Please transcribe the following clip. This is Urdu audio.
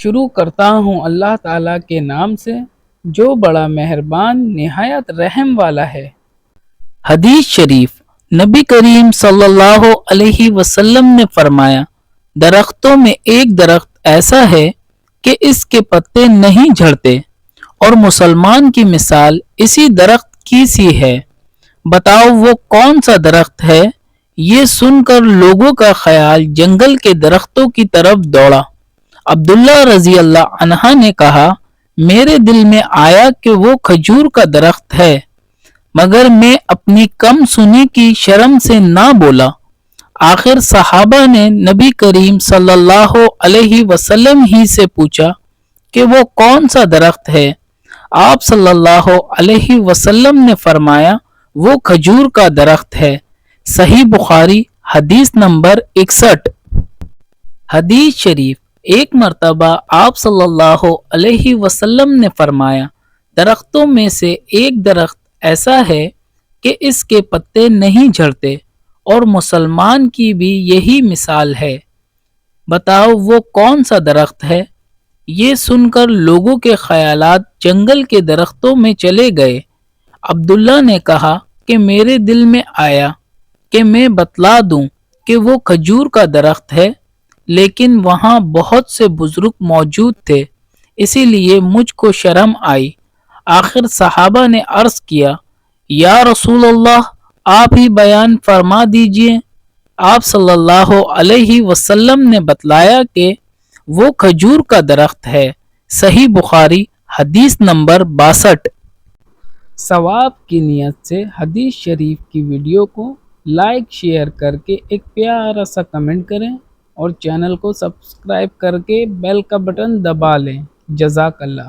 شروع کرتا ہوں اللہ تعالیٰ کے نام سے جو بڑا مہربان نہایت رحم والا ہے۔ حدیث شریف، نبی کریم صلی اللہ علیہ وسلم نے فرمایا، درختوں میں ایک درخت ایسا ہے کہ اس کے پتے نہیں جھڑتے اور مسلمان کی مثال اسی درخت کی سی ہے۔ بتاؤ وہ کون سا درخت ہے؟ یہ سن کر لوگوں کا خیال جنگل کے درختوں کی طرف دوڑا۔ عبداللہ رضی اللہ عنہ نے کہا، میرے دل میں آیا کہ وہ کھجور کا درخت ہے، مگر میں اپنی کم سنی کی شرم سے نہ بولا۔ آخر صحابہ نے نبی کریم صلی اللہ علیہ وسلم ہی سے پوچھا کہ وہ کون سا درخت ہے؟ آپ صلی اللہ علیہ وسلم نے فرمایا، وہ کھجور کا درخت ہے۔ صحیح بخاری حدیث نمبر 61۔ حدیث شریف، ایک مرتبہ آپ صلی اللہ علیہ وسلم نے فرمایا، درختوں میں سے ایک درخت ایسا ہے کہ اس کے پتے نہیں جھڑتے اور مسلمان کی بھی یہی مثال ہے۔ بتاؤ وہ کون سا درخت ہے؟ یہ سن کر لوگوں کے خیالات جنگل کے درختوں میں چلے گئے۔ عبداللہ نے کہا کہ میرے دل میں آیا کہ میں بتلا دوں کہ وہ کھجور کا درخت ہے، لیکن وہاں بہت سے بزرگ موجود تھے، اسی لیے مجھ کو شرم آئی۔ آخر صحابہ نے عرض کیا، یا رسول اللہ، آپ ہی بیان فرما دیجئے۔ آپ صلی اللہ علیہ وسلم نے بتلایا کہ وہ کھجور کا درخت ہے۔ صحیح بخاری حدیث نمبر 62۔ ثواب کی نیت سے حدیث شریف کی ویڈیو کو لائک شیئر کر کے ایک پیارا سا کمنٹ کریں اور چینل کو سبسکرائب کر کے بیل کا بٹن دبا لیں۔ جزاک اللہ۔